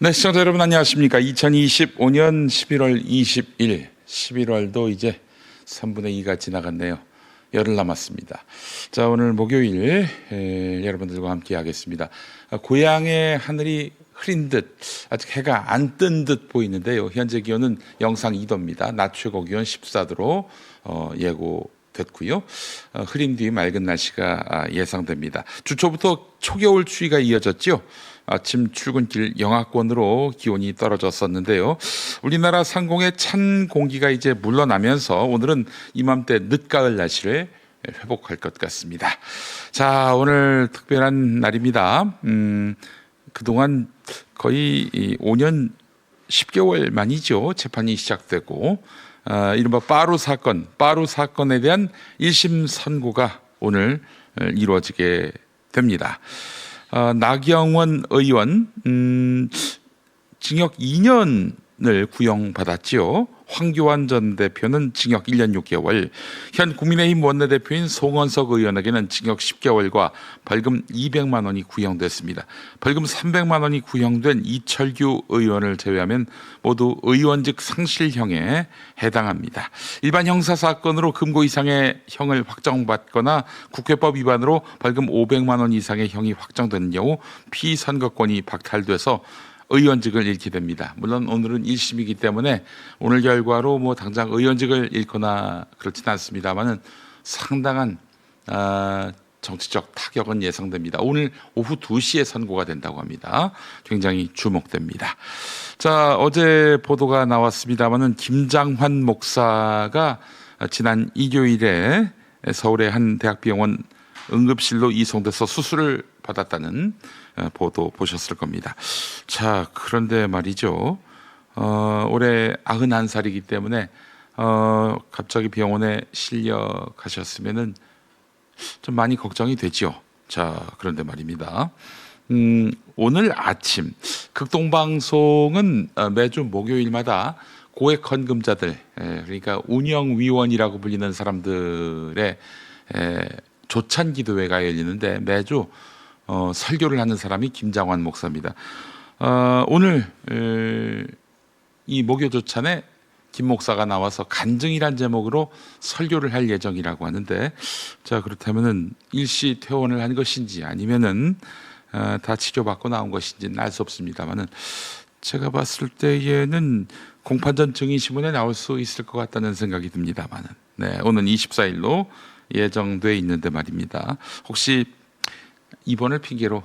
네, 시청자 여러분 안녕하십니까. 2025년 11월 20일, 11월도 이제 3분의 2가 지나갔네요. 열흘 남았습니다. 자, 오늘 목요일 여러분들과 함께 하겠습니다. 고향의 하늘이 흐린 듯 아직 해가 안 뜬 듯 보이는데요. 현재 기온은 영상 2도입니다. 낮 최고 기온 14도로 예고됐고요. 흐린 뒤 맑은 날씨가 예상됩니다. 주 초부터 초겨울 추위가 이어졌죠. 아침 출근길 영하권으로 기온이 떨어졌었는데요. 우리나라 상공의 찬 공기가 이제 물러나면서 오늘은 이맘때 늦가을 날씨를 회복할 것 같습니다. 자, 오늘 특별한 날입니다. 그동안 거의 5년 10개월 만이죠. 재판이 시작되고 이른바 빠루 사건에 대한 1심 선고가 오늘 이루어지게 됩니다. 나경원 의원 징역 2년을 구형받았지요. 황교안 전 대표는 징역 1년 6개월, 현 국민의힘 원내대표인 송원석 의원에게는 징역 10개월과 벌금 200만 원이 구형됐습니다. 벌금 300만 원이 구형된 이철규 의원을 제외하면 모두 의원직 상실형에 해당합니다. 일반 형사사건으로 금고 이상의 형을 확정받거나 국회법 위반으로 벌금 500만 원 이상의 형이 확정되는 경우 피선거권이 박탈돼서 의원직을 잃게 됩니다. 물론 오늘은 1심이기 때문에 오늘 결과로 당장 의원직을 잃거나 그렇지는 않습니다만은 상당한 정치적 타격은 예상됩니다. 오늘 오후 2시에 선고가 된다고 합니다. 굉장히 주목됩니다. 자, 어제 보도가 나왔습니다만은 김장환 목사가 지난 일요일에 서울의 한 대학병원 응급실로 이송돼서 수술을 받았다는 보도 보셨을 겁니다. 자, 그런데 말이죠. 올해 91살이기 때문에 갑자기 병원에 실려 가셨으면은 좀 많이 걱정이 되죠. 자, 그런데 말입니다. 오늘 아침 극동방송은 매주 목요일마다 고액 헌금자들, 그러니까 운영위원이라고 불리는 사람들의 조찬기도회가 열리는데 매주 설교를 하는 사람이 김장환 목사입니다. 오늘 이 목요조찬에 김 목사가 나와서 간증이란 제목으로 설교를 할 예정이라고 하는데, 자, 그렇다면은 일시 퇴원을 한 것인지 아니면은 다 치료받고 나온 것인지는 알 수 없습니다만은 제가 봤을 때에는 공판전 증인신문에 나올 수 있을 것 같다는 생각이 듭니다만은, 네, 오늘 24일로 예정돼 있는데 말입니다. 혹시 입원을 핑계로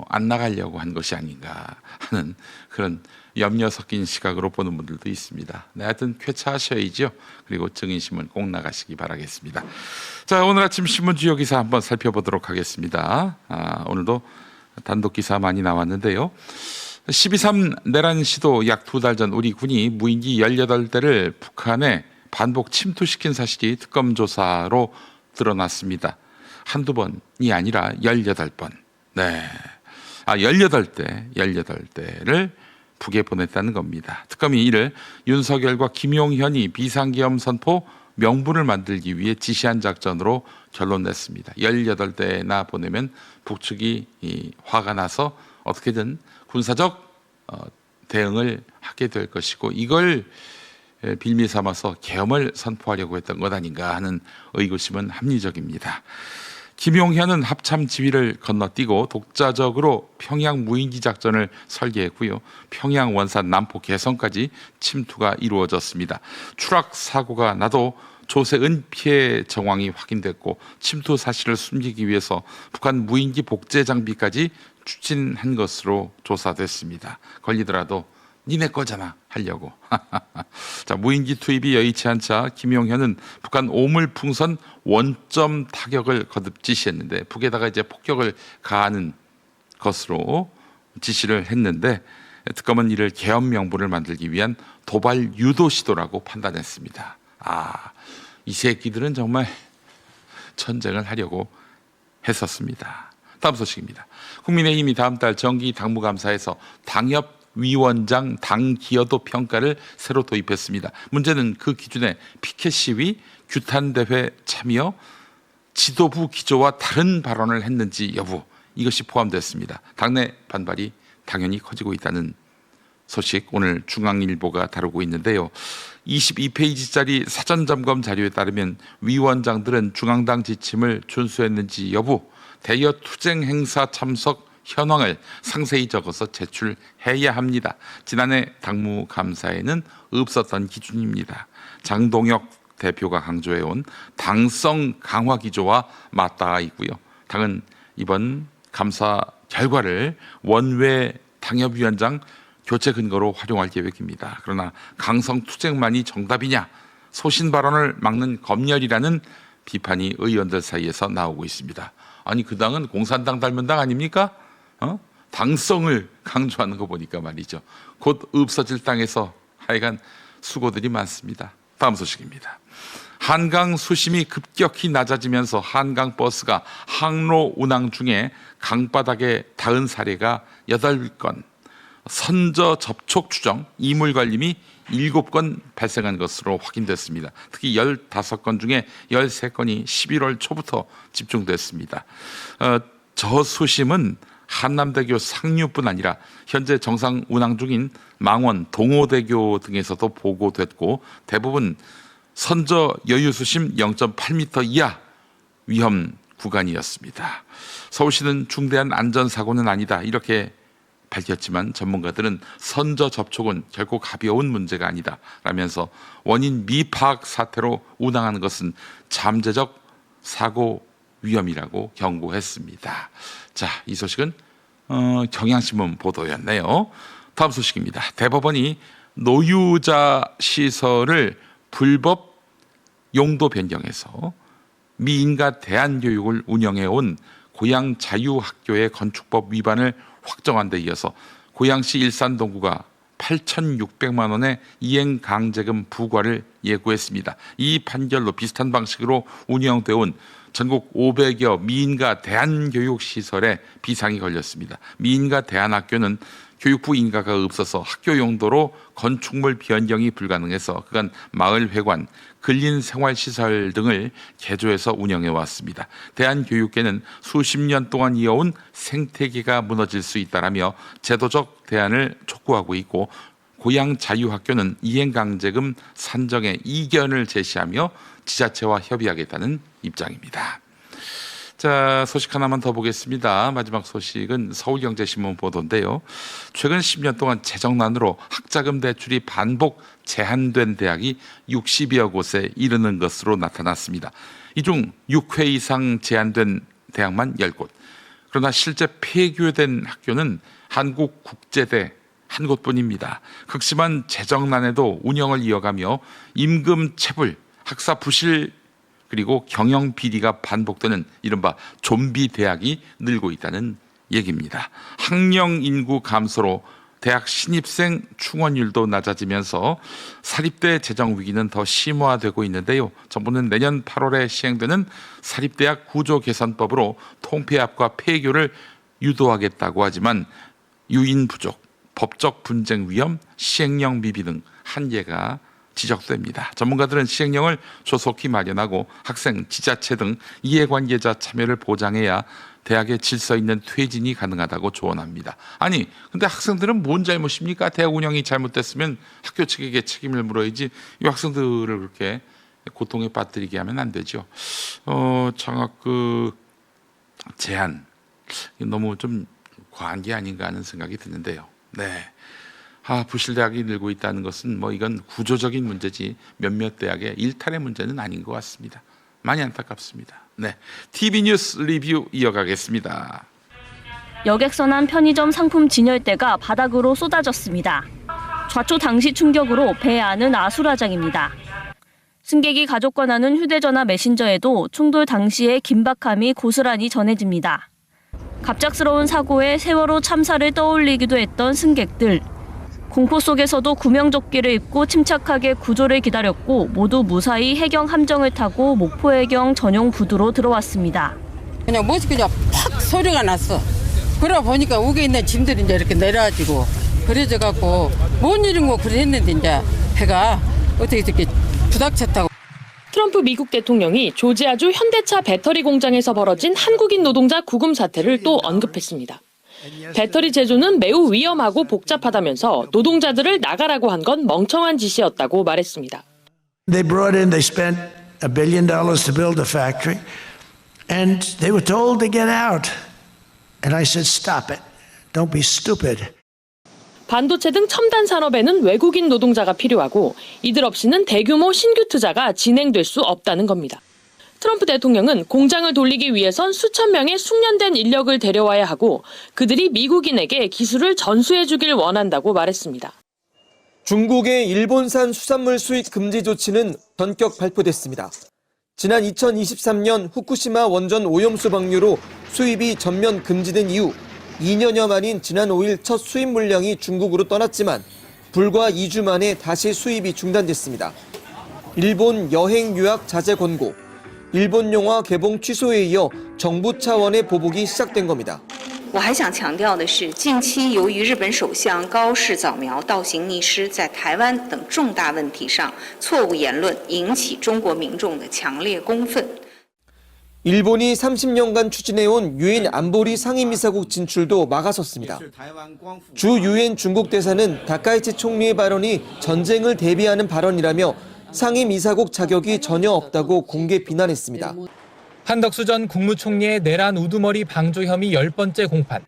안 나가려고 한 것이 아닌가 하는 그런 염려 섞인 시각으로 보는 분들도 있습니다. 네, 하여튼 쾌차하셔야죠. 그리고 증인신문 꼭 나가시기 바라겠습니다. 자, 오늘 아침 신문 주요 기사 한번 살펴보도록 하겠습니다. 오늘도 단독 기사 많이 나왔는데요. 12.3 내란 시도 약 2달 전 우리 군이 무인기 18대를 북한에 반복 침투시킨 사실이 특검 조사로 드러났습니다. 한두 번이 아니라 18번. 네. 18대를 북에 보냈다는 겁니다. 특검이 이를 윤석열과 김용현이 비상계엄 선포 명분을 만들기 위해 지시한 작전으로 결론 냈습니다. 18대나 보내면 북측이 화가 나서 어떻게든 군사적 대응을 하게 될 것이고, 이걸 빌미 삼아서 계엄을 선포하려고 했던 것 아닌가 하는 의구심은 합리적입니다. 김용현은 합참 지휘를 건너뛰고 독자적으로 평양 무인기 작전을 설계했고요. 평양 원산 남포 개성까지 침투가 이루어졌습니다. 추락 사고가 나도 조세은 피해 정황이 확인됐고, 침투 사실을 숨기기 위해서 북한 무인기 복제 장비까지 추진한 것으로 조사됐습니다. 걸리더라도 니네 거잖아 하려고. 자, 무인기 투입이 여의치 않자 김용현은 북한 오물풍선 원점 타격을 거듭 지시했는데, 북에다가 이제 폭격을 가하는 것으로 지시를 했는데, 특검은 이를 계엄 명분을 만들기 위한 도발 유도 시도라고 판단했습니다. 이 새끼들은 정말 전쟁을 하려고 했었습니다. 다음 소식입니다. 국민의힘이 다음 달 정기 당무감사에서 당협 위원장 당 기여도 평가를 새로 도입했습니다. 문제는 그 기준에 피켓 시위, 규탄 대회 참여, 지도부 기조와 다른 발언을 했는지 여부, 이것이 포함됐습니다. 당내 반발이 당연히 커지고 있다는 소식 오늘 중앙일보가 다루고 있는데요. 22페이지짜리 사전점검 자료에 따르면 위원장들은 중앙당 지침을 준수했는지 여부, 대여 투쟁 행사 참석 현황을 상세히 적어서 제출해야 합니다. 지난해 당무감사에는 없었던 기준입니다. 장동혁 대표가 강조해온 당성 강화 기조와 맞닿아 있고요. 당은 이번 감사 결과를 원외 당협위원장 교체 근거로 활용할 계획입니다. 그러나 강성 투쟁만이 정답이냐, 소신 발언을 막는 검열이라는 비판이 의원들 사이에서 나오고 있습니다. 아니 그 당은 공산당 닮은 당 아닙니까? 당성을 강조하는 거 보니까 말이죠. 곧 없어질 땅에서 하여간 수고들이 많습니다. 다음 소식입니다. 한강 수심이 급격히 낮아지면서 한강 버스가 항로 운항 중에 강바닥에 닿은 사례가 8건, 선저 접촉 추정, 이물 관림이 7건 발생한 것으로 확인됐습니다. 특히 15건 중에 13건이 11월 초부터 집중됐습니다. 저수심은 한남대교 상류뿐 아니라 현재 정상 운항 중인 망원, 동호대교 등에서도 보고됐고 대부분 선저 여유수심 0.8m 이하 위험 구간이었습니다. 서울시는 중대한 안전사고는 아니다 이렇게 밝혔지만 전문가들은 선저 접촉은 결코 가벼운 문제가 아니다 라면서 원인 미파악 사태로 운항하는 것은 잠재적 사고 위험이라고 경고했습니다. 자, 이 소식은 경향신문 보도였네요. 다음 소식입니다. 대법원이 노유자 시설을 불법 용도 변경해서 미인가 대안교육을 운영해온 고양자유학교의 건축법 위반을 확정한 데 이어서 고양시 일산동구가 8,600만 원의 이행강제금 부과를 예고했습니다. 이 판결로 비슷한 방식으로 운영되어 온 전국 500여 미인가 대안교육시설에 비상이 걸렸습니다. 미인가 대안학교는 교육부 인가가 없어서 학교 용도로 건축물 변경이 불가능해서 그간 마을회관, 근린생활시설 등을 개조해서 운영해 왔습니다. 대안교육계는 수십 년 동안 이어온 생태계가 무너질 수 있다라며 제도적 대안을 촉구하고 있고 고양자유학교는 이행강제금 산정에 이견을 제시하며 지자체와 협의하겠다는 입장입니다. 자, 소식 하나만 더 보겠습니다. 마지막 소식은 서울경제신문 보도인데요. 최근 10년 동안 재정난으로 학자금 대출이 반복 제한된 대학이 60여 곳에 이르는 것으로 나타났습니다. 이 중 6회 이상 제한된 대학만 10곳. 그러나 실제 폐교된 학교는 한국국제대 한 곳뿐입니다. 극심한 재정난에도 운영을 이어가며 임금 체불, 학사 부실 그리고 경영 비리가 반복되는 이른바 좀비 대학이 늘고 있다는 얘기입니다. 학령 인구 감소로 대학 신입생 충원율도 낮아지면서 사립대 재정 위기는 더 심화되고 있는데요. 정부는 내년 8월에 시행되는 사립대학 구조 개선법으로 통폐합과 폐교를 유도하겠다고 하지만 유인 부족, 법적 분쟁 위험, 시행령 미비 등 한계가 지적됩니다. 전문가들은 시행령을 조속히 마련하고 학생, 지자체 등 이해관계자 참여를 보장해야 대학의 질서 있는 퇴진이 가능하다고 조언합니다. 아니, 근데 학생들은 뭔 잘못입니까? 대학 운영이 잘못됐으면 학교 측에게 책임을 물어야지 이 학생들을 그렇게 고통에 빠뜨리게 하면 안 되죠. 장학 제한 너무 좀 과한 게 아닌가 하는 생각이 드는데요. 네. 부실대학이 늘고 있다는 것은 이건 구조적인 문제지 몇몇 대학의 일탈의 문제는 아닌 것 같습니다. 많이 안타깝습니다. 네, TV 뉴스 리뷰 이어가겠습니다. 여객선안 편의점 상품 진열대가 바닥으로 쏟아졌습니다. 좌초 당시 충격으로 배 안은 아수라장입니다. 승객이 가족과 나눈 휴대전화 메신저에도 충돌 당시의 긴박함이 고스란히 전해집니다. 갑작스러운 사고에 세월호 참사를 떠올리기도 했던 승객들. 공포 속에서도 구명조끼를 입고 침착하게 구조를 기다렸고 모두 무사히 해경 함정을 타고 목포해경 전용 부두로 들어왔습니다. 그냥 그냥 팍 소리가 났어. 그러다 보니까 우에 있는 짐들이 이제 이렇게 내려가지고 그래져 갖고 뭔 일인 거 그랬는데 이제 배가 어떻게 이렇게 부닥쳤다고. 트럼프 미국 대통령이 조지아주 현대차 배터리 공장에서 벌어진 한국인 노동자 구금 사태를 또 언급했습니다. 배터리 제조는 매우 위험하고 복잡하다면서 노동자들을 나가라고 한 건 멍청한 짓이었다고 말했습니다. They spent $1 billion to build a factory, and they were told to get out. And I said, stop it. Don't be stupid. 반도체 등 첨단 산업에는 외국인 노동자가 필요하고 이들 없이는 대규모 신규 투자가 진행될 수 없다는 겁니다. 트럼프 대통령은 공장을 돌리기 위해선 수천 명의 숙련된 인력을 데려와야 하고 그들이 미국인에게 기술을 전수해 주길 원한다고 말했습니다. 중국의 일본산 수산물 수입 금지 조치는 전격 발표됐습니다. 지난 2023년 후쿠시마 원전 오염수 방류로 수입이 전면 금지된 이후 2년여 만인 지난 5일 첫 수입 물량이 중국으로 떠났지만 불과 2주 만에 다시 수입이 중단됐습니다. 일본 여행 유학 자제 권고, 일본 영화 개봉 취소에 이어 정부 차원의 보복이 시작된 겁니다. 我还想强调的是，近期由于日本首相高市早苗倒行逆施，在台湾等重大问题上错误言论，引起中国民众的强烈公愤。 일본이 30년간 추진해온 유엔 안보리 상임이사국 진출도 막아섰습니다. 주 유엔 중국 대사는 다카이치 총리의 발언이 전쟁을 대비하는 발언이라며 상임이사국 자격이 전혀 없다고 공개 비난했습니다. 한덕수 전 국무총리의 내란 우두머리 방조 혐의 10번째 공판.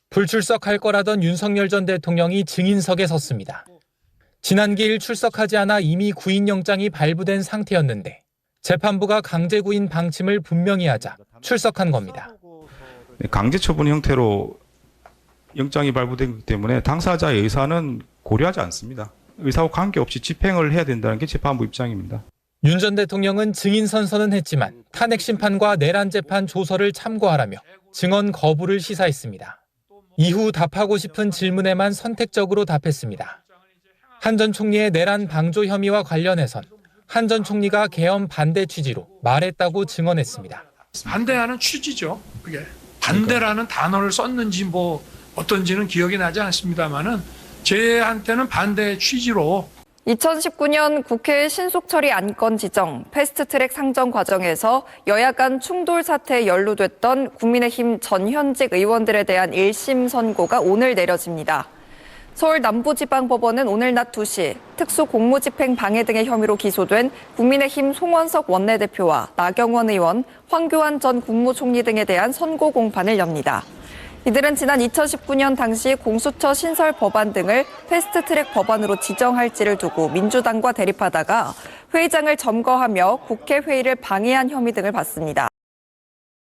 불출석할 거라던 윤석열 전 대통령이 증인석에 섰습니다. 지난 기일 출석하지 않아 이미 구인영장이 발부된 상태였는데 재판부가 강제 구인 방침을 분명히 하자 출석한 겁니다. 강제 처분 형태로 영장이 발부되기 때문에 당사자의 의사는 고려하지 않습니다. 의사와 관계없이 집행을 해야 된다는 게 재판부 입장입니다. 윤 전 대통령은 증인 선서는 했지만 탄핵 심판과 내란 재판 조서를 참고하라며 증언 거부를 시사했습니다. 이후 답하고 싶은 질문에만 선택적으로 답했습니다. 한 전 총리의 내란 방조 혐의와 관련해선 한 전 총리가 계엄 반대 취지로 말했다고 증언했습니다. 반대하는 취지죠. 그게 반대라는 단어를 썼는지 뭐 어떤지는 기억이 나지 않습니다만은 제한테는 반대 취지로 2019년 국회 신속처리 안건 지정, 패스트트랙 상정 과정에서 여야 간 충돌 사태에 연루됐던 국민의힘 전현직 의원들에 대한 1심 선고가 오늘 내려집니다. 서울 남부지방법원은 오늘 낮 2시 특수공무집행 방해 등의 혐의로 기소된 국민의힘 송원석 원내대표와 나경원 의원, 황교안 전 국무총리 등에 대한 선고 공판을 엽니다. 이들은 지난 2019년 당시 공수처 신설 법안 등을 패스트트랙 법안으로 지정할지를 두고 민주당과 대립하다가 회의장을 점거하며 국회 회의를 방해한 혐의 등을 받습니다.